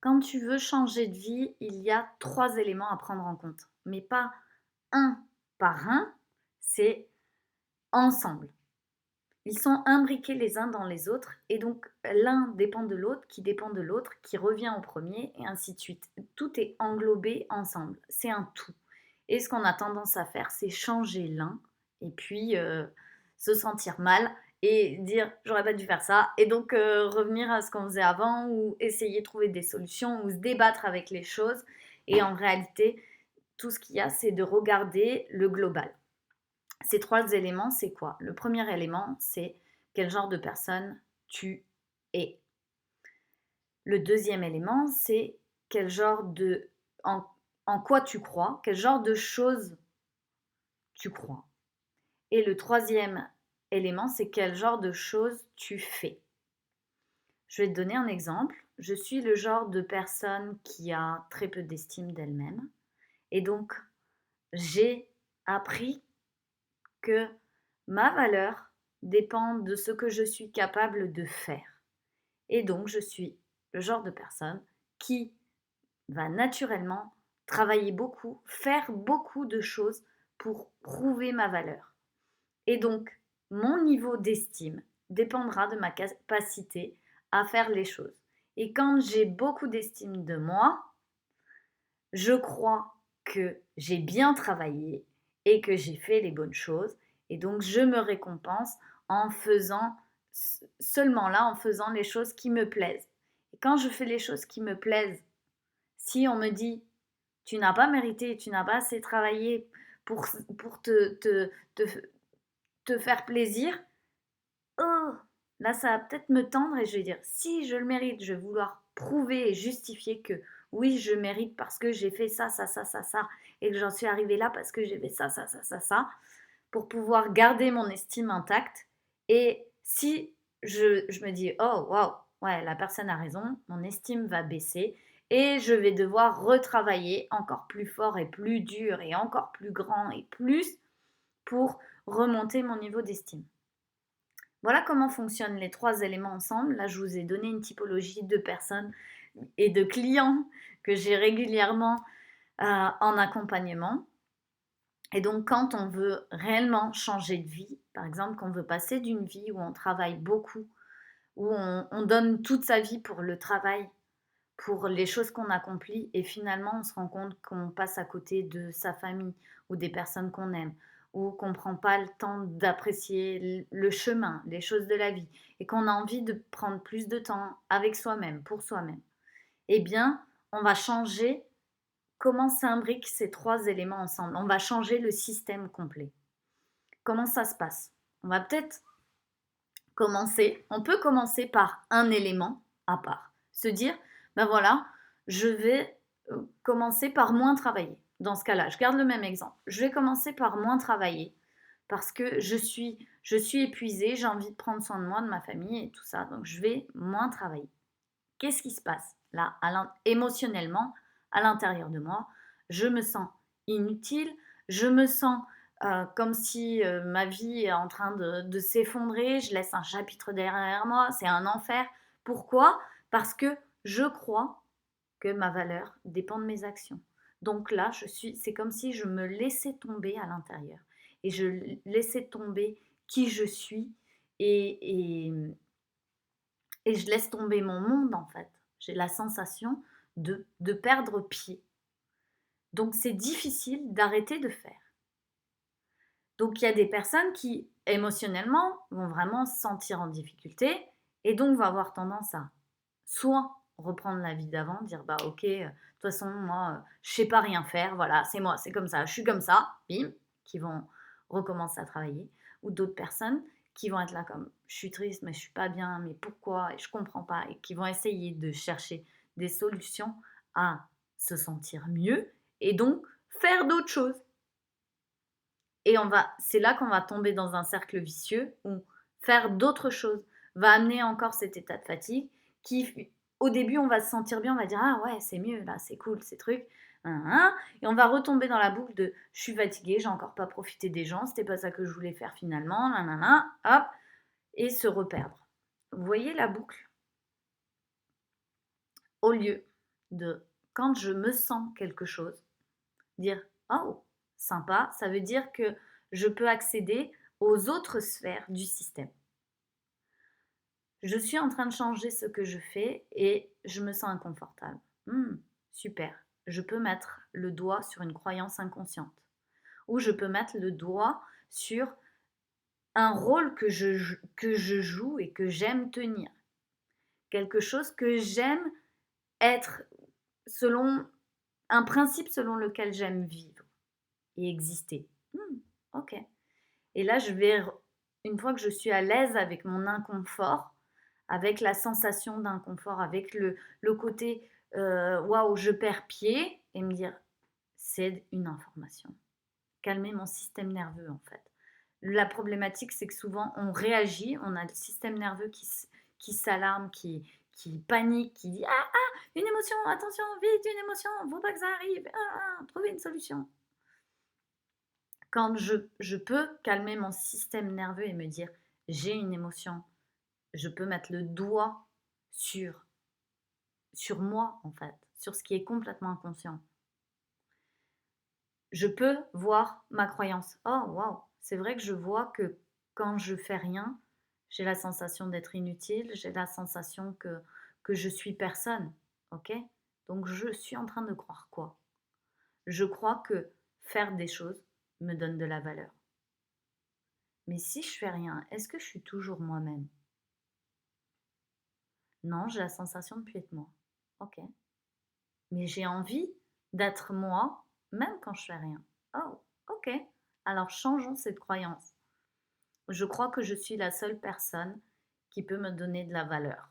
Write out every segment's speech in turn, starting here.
Quand tu veux changer de vie, il y a 3 éléments à prendre en compte, mais pas un par un, c'est ensemble. Ils sont imbriqués les uns dans les autres et donc l'un dépend de l'autre, qui revient au premier et ainsi de suite. Tout est englobé ensemble, c'est un tout. Et ce qu'on a tendance à faire, c'est changer l'un et puis se sentir mal et dire j'aurais pas dû faire ça et donc revenir à ce qu'on faisait avant ou essayer de trouver des solutions ou se débattre avec les choses. Et en réalité, tout ce qu'il y a, c'est de regarder le global. Ces 3 éléments, c'est quoi? Le premier élément, c'est quel genre de personne tu es. Le deuxième élément, c'est quel genre de en, en quoi tu crois, quel genre de choses tu crois. Et le troisième élément, c'est quel genre de choses tu fais. Je vais te donner un exemple. Je suis le genre de personne qui a très peu d'estime d'elle-même. Et donc, j'ai appris que ma valeur dépend de ce que je suis capable de faire. Et donc, je suis le genre de personne qui va naturellement travailler beaucoup, faire beaucoup de choses pour prouver ma valeur. Et donc, mon niveau d'estime dépendra de ma capacité à faire les choses. Et quand j'ai beaucoup d'estime de moi, je crois que j'ai bien travaillé et que j'ai fait les bonnes choses. Et donc, je me récompense en faisant seulement là, en faisant les choses qui me plaisent. Et quand je fais les choses qui me plaisent, si on me dit, tu n'as pas mérité, tu n'as pas assez travaillé pour, pour te, te faire plaisir, oh, là, ça va peut-être me tendre et je vais dire, si je le mérite, je vais vouloir prouver et justifier que oui, je mérite parce que j'ai fait ça, ça, ça, ça, ça, et que j'en suis arrivée là parce que j'ai fait ça, ça, ça, ça, ça, pour pouvoir garder mon estime intacte. Et si je me dis, oh, waouh, ouais, la personne a raison, mon estime va baisser et je vais devoir retravailler encore plus fort et plus dur et encore plus grand et plus pour remonter mon niveau d'estime. Voilà comment fonctionnent les 3 éléments ensemble. Là, je vous ai donné une typologie de personnes et de clients que j'ai régulièrement en accompagnement. Et donc, quand on veut réellement changer de vie, par exemple, qu'on veut passer d'une vie où on travaille beaucoup, où on donne toute sa vie pour le travail, pour les choses qu'on accomplit, et finalement, on se rend compte qu'on passe à côté de sa famille ou des personnes qu'on aime, ou qu'on ne prend pas le temps d'apprécier le chemin, les choses de la vie, et qu'on a envie de prendre plus de temps avec soi-même, pour soi-même. Eh bien, on va changer comment s'imbriquent ces 3 éléments ensemble. On va changer le système complet. Comment ça se passe? On va peut-être on peut commencer par un élément à part. Se dire, ben voilà, je vais commencer par moins travailler. Dans ce cas-là, je garde le même exemple. Je vais commencer par moins travailler parce que je suis épuisée, j'ai envie de prendre soin de moi, de ma famille et tout ça. Donc, je vais moins travailler. Qu'est-ce qui se passe là, émotionnellement, à l'intérieur de moi? Je me sens inutile, je me sens comme si ma vie est en train de s'effondrer, je laisse un chapitre derrière moi, c'est un enfer. Pourquoi? Parce que je crois que ma valeur dépend de mes actions. Donc là, c'est comme si je me laissais tomber à l'intérieur et je laissais tomber qui je suis et, et je laisse tomber mon monde en fait. J'ai la sensation de perdre pied. Donc c'est difficile d'arrêter de faire. Donc il y a des personnes qui émotionnellement vont vraiment se sentir en difficulté et donc vont avoir tendance à soit reprendre la vie d'avant, dire bah ok, de toute façon moi je sais pas rien faire, voilà c'est moi, c'est comme ça, je suis comme ça, bim, qui vont recommencer à travailler, ou d'autres personnes qui vont être là comme je suis triste mais je suis pas bien, mais pourquoi et je comprends pas, et qui vont essayer de chercher des solutions à se sentir mieux et donc faire d'autres choses. Et c'est là qu'on va tomber dans un cercle vicieux où faire d'autres choses va amener encore cet état de fatigue qui, au début, on va se sentir bien, on va dire ah ouais, c'est mieux là, c'est cool ces trucs, et on va retomber dans la boucle de je suis fatiguée, j'ai encore pas profité des gens, c'était pas ça que je voulais faire finalement, hop, et se reperdre. Vous voyez la boucle? Au lieu de quand je me sens quelque chose, dire oh, sympa, ça veut dire que je peux accéder aux autres sphères du système. Je suis en train de changer ce que je fais et je me sens inconfortable. Super. Je peux mettre le doigt sur une croyance inconsciente. Ou je peux mettre le doigt sur un rôle que je joue et que j'aime tenir. Quelque chose que j'aime être selon un principe selon lequel j'aime vivre et exister. Ok. Et là, une fois que je suis à l'aise avec mon inconfort, avec la sensation d'inconfort, avec le côté waouh, je perds pied, et me dire c'est une information. Calmer mon système nerveux en fait. La problématique, c'est que souvent on réagit, on a le système nerveux qui s'alarme, qui panique, qui dit ah, ah, une émotion, attention, vite, une émotion, faut pas que ça arrive, trouver une solution. Quand je peux calmer mon système nerveux et me dire j'ai une émotion, je peux mettre le doigt sur moi en fait, sur ce qui est complètement inconscient. Je peux voir ma croyance. Oh waouh, c'est vrai que je vois que quand je fais rien, j'ai la sensation d'être inutile, j'ai la sensation que je suis personne. Ok? Donc je suis en train de croire quoi? Je crois que faire des choses me donne de la valeur. Mais si je fais rien, est-ce que je suis toujours moi-même? Non, j'ai la sensation de ne plus être moi. Ok. Mais j'ai envie d'être moi, même quand je fais rien. Oh, ok. Alors changeons cette croyance. Je crois que je suis la seule personne qui peut me donner de la valeur,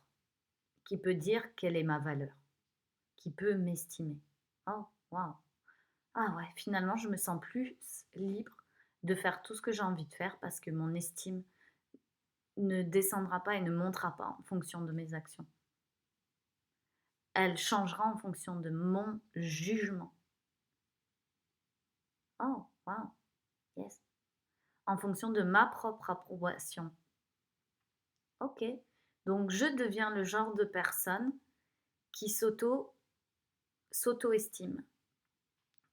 qui peut dire quelle est ma valeur, qui peut m'estimer. Oh, waouh. Ah ouais, finalement, je me sens plus libre de faire tout ce que j'ai envie de faire parce que mon estime ne descendra pas et ne montera pas en fonction de mes actions. Elle changera en fonction de mon jugement. Oh, wow, yes. En fonction de ma propre approbation. Ok. Donc, je deviens le genre de personne qui s'auto-estime,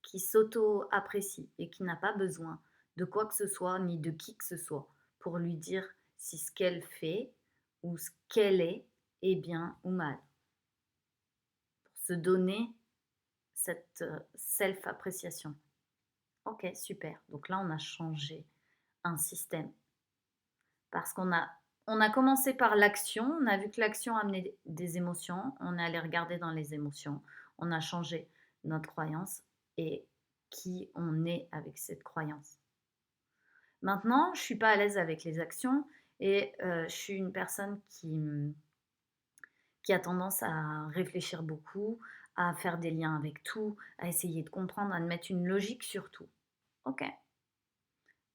qui s'auto-apprécie et qui n'a pas besoin de quoi que ce soit ni de qui que ce soit pour lui dire si ce qu'elle fait ou ce qu'elle est bien ou mal. Pour se donner cette self-appréciation. Ok, super. Donc là, on a changé un système. Parce on a commencé par l'action, on a vu que l'action amenait des émotions, on est allé regarder dans les émotions, on a changé notre croyance et qui on est avec cette croyance. Maintenant, je ne suis pas à l'aise avec les actions et je suis une personne qui a tendance à réfléchir beaucoup, à faire des liens avec tout, à essayer de comprendre, à mettre une logique sur tout. Ok.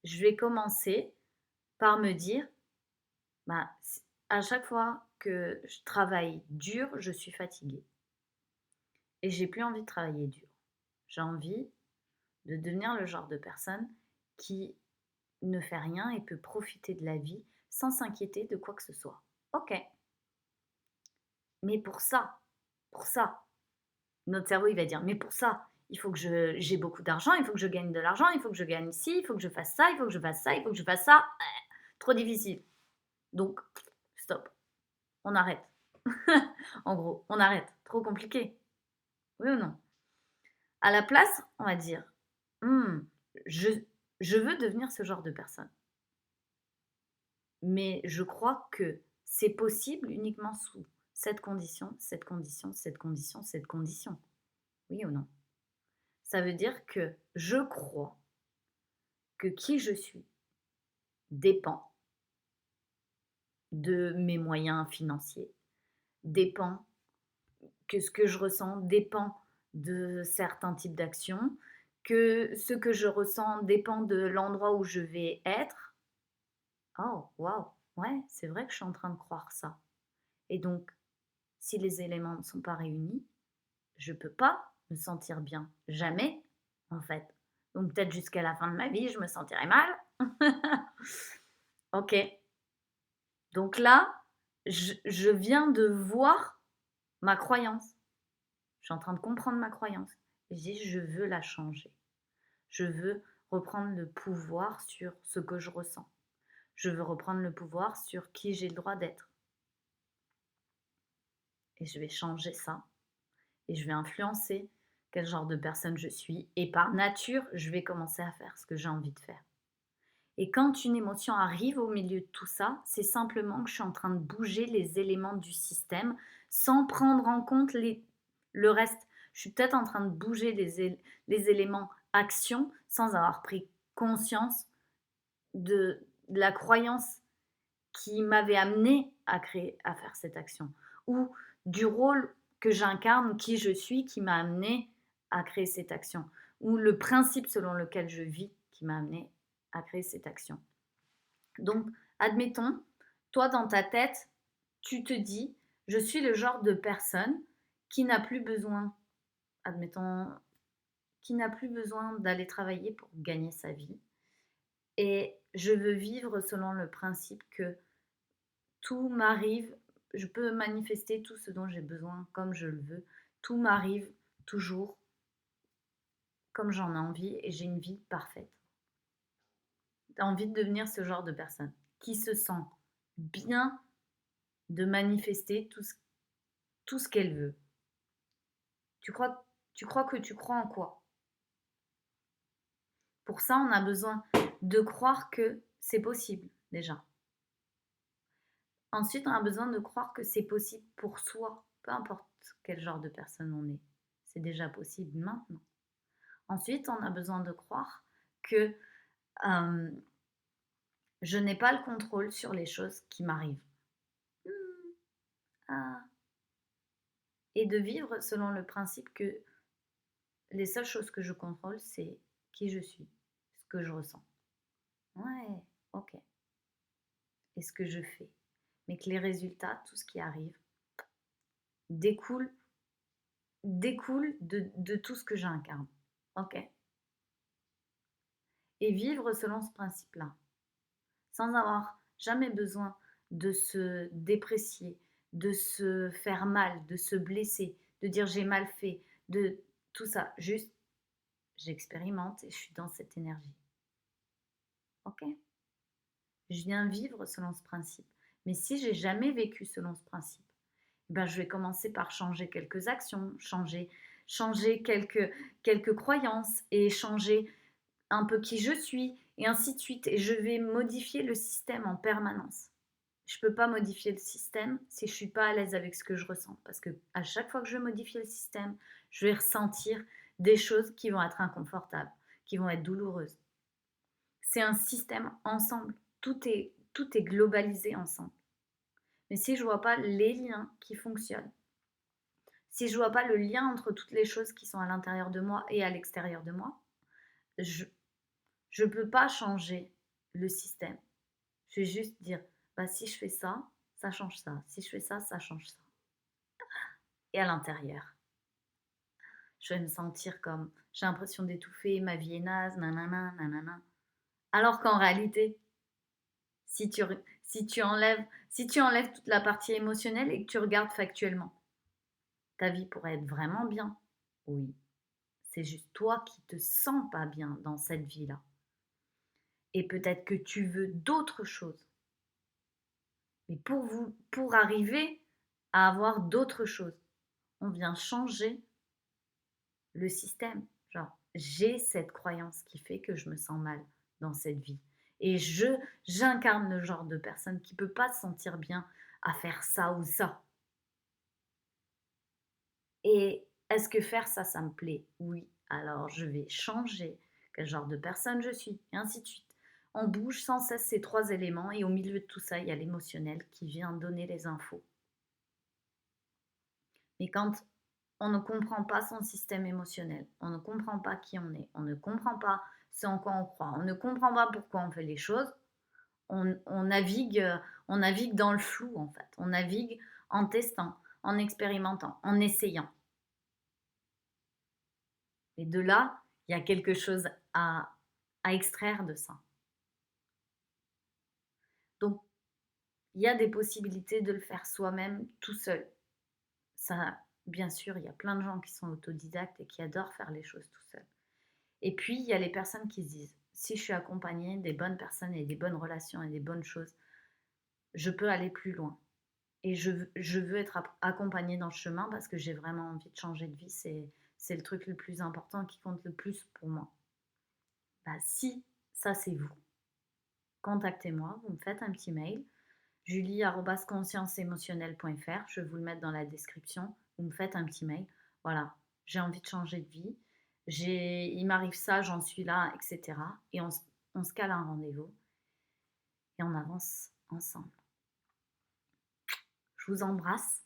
Je vais commencer par me dire, bah, à chaque fois que je travaille dur, je suis fatiguée. Et j'ai plus envie de travailler dur. J'ai envie de devenir le genre de personne qui ne fait rien et peut profiter de la vie sans s'inquiéter de quoi que ce soit. Ok. Mais pour ça, notre cerveau il va dire, mais pour ça, il faut que j'ai beaucoup d'argent, il faut que je gagne de l'argent, il faut que je gagne ci, il faut que je fasse ça, il faut que je fasse ça, il faut que je fasse ça. Trop difficile. Donc, stop. On arrête. En gros, on arrête. Trop compliqué. Oui ou non? À la place, on va dire, je, je veux devenir ce genre de personne. Mais je crois que c'est possible uniquement sous cette condition, cette condition, cette condition, cette condition. Oui ou non? Ça veut dire que je crois que qui je suis dépend de mes moyens financiers, dépend que ce que je ressens dépend de certains types d'actions, que ce que je ressens dépend de l'endroit où je vais être. Oh, waouh, ouais, c'est vrai que je suis en train de croire ça. Et donc, si les éléments ne sont pas réunis, je ne peux pas me sentir bien. Jamais, en fait. Donc, peut-être jusqu'à la fin de ma vie, je me sentirai mal. Ok. Donc là, je viens de voir ma croyance. Je suis en train de comprendre ma croyance. Et je dis: «Je veux la changer. Je veux reprendre le pouvoir sur ce que je ressens. Je veux reprendre le pouvoir sur qui j'ai le droit d'être et je vais changer ça et je vais influencer quel genre de personne je suis et par nature, je vais commencer à faire ce que j'ai envie de faire». Et quand une émotion arrive au milieu de tout ça, c'est simplement que je suis en train de bouger les éléments du système sans prendre en compte le reste. Je suis peut-être en train de bouger les éléments action sans avoir pris conscience de la croyance qui m'avait amené à créer, à faire cette action, ou du rôle que j'incarne, qui je suis, qui m'a amené à créer cette action, ou le principe selon lequel je vis qui m'a amené à créer cette action. Donc, admettons, toi dans ta tête, tu te dis, je suis le genre de personne qui n'a plus besoin, admettons, qui n'a plus besoin d'aller travailler pour gagner sa vie. Et je veux vivre selon le principe que tout m'arrive, je peux manifester tout ce dont j'ai besoin comme je le veux. Tout m'arrive toujours comme j'en ai envie et j'ai une vie parfaite. Tu as envie de devenir ce genre de personne qui se sent bien de manifester tout ce qu'elle veut. Tu crois que tu crois en quoi? Pour ça, on a besoin de croire que c'est possible déjà. Ensuite, on a besoin de croire que c'est possible pour soi, peu importe quel genre de personne on est. C'est déjà possible maintenant. Ensuite, on a besoin de croire que je n'ai pas le contrôle sur les choses qui m'arrivent. Mmh, ah. Et de vivre selon le principe que les seules choses que je contrôle, c'est qui je suis, ce que je ressens. Ouais, ok. Et ce que je fais. Mais que les résultats, tout ce qui arrive, découle de tout ce que j'incarne. Ok. Et vivre selon ce principe-là, sans avoir jamais besoin de se déprécier, de se faire mal, de se blesser, de dire j'ai mal fait, de tout ça. Juste, j'expérimente et je suis dans cette énergie. Ok? Je viens vivre selon ce principe. Mais si j'ai jamais vécu selon ce principe, ben je vais commencer par changer quelques actions, changer quelques croyances et changer un peu qui je suis et ainsi de suite. Et je vais modifier le système en permanence. Je ne peux pas modifier le système si je ne suis pas à l'aise avec ce que je ressens. Parce que à chaque fois que je vais modifier le système, je vais ressentir des choses qui vont être inconfortables, qui vont être douloureuses. C'est un système ensemble. Tout est globalisé ensemble. Mais si je ne vois pas les liens qui fonctionnent, si je ne vois pas le lien entre toutes les choses qui sont à l'intérieur de moi et à l'extérieur de moi, je ne peux pas changer le système. Je vais juste dire, bah, si je fais ça, ça change ça. Si je fais ça, ça change ça. Et à l'intérieur, je vais me sentir comme, j'ai l'impression d'étouffer, ma vie est naze, nanana, nanana. Alors qu'en réalité, si tu, si tu enlèves toute la partie émotionnelle et que tu regardes factuellement, ta vie pourrait être vraiment bien. Oui, c'est juste toi qui te sens pas bien dans cette vie-là. Et peut-être que tu veux d'autres choses. Mais pour arriver à avoir d'autres choses, on vient changer le système. Genre, j'ai cette croyance qui fait que je me sens mal dans cette vie. Et j'incarne le genre de personne qui ne peut pas se sentir bien à faire ça ou ça. Et est-ce que faire ça, ça me plaît? Oui. Alors, je vais changer quel genre de personne je suis, et ainsi de suite. On bouge sans cesse ces trois éléments et au milieu de tout ça, il y a l'émotionnel qui vient donner les infos. Mais quand on ne comprend pas son système émotionnel, on ne comprend pas qui on ne comprend pas ce en quoi on croit, on ne comprend pas pourquoi on fait les choses, on navigue dans le flou en fait. On navigue en testant, en expérimentant, en essayant. Et de là, il y a quelque chose à extraire de ça. Donc, il y a des possibilités de le faire soi-même tout seul. Ça, Bien sûr, il y a plein de gens qui sont autodidactes et qui adorent faire les choses tout seuls. Et puis, il y a les personnes qui se disent: «Si je suis accompagnée des bonnes personnes et des bonnes relations et des bonnes choses, je peux aller plus loin et je veux être accompagnée dans ce chemin parce que j'ai vraiment envie de changer de vie, c'est le truc le plus important qui compte le plus pour moi». Bah, si ça, c'est vous, contactez-moi, vous me faites un petit mail, julie@conscienceémotionnelle.fr, je vais vous le mettre dans la description. Vous me faites un petit mail. Voilà, j'ai envie de changer de vie. Il m'arrive ça, j'en suis là, etc. Et on se cale un rendez-vous et on avance ensemble. Je vous embrasse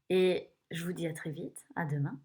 et je vous dis à très vite. À demain.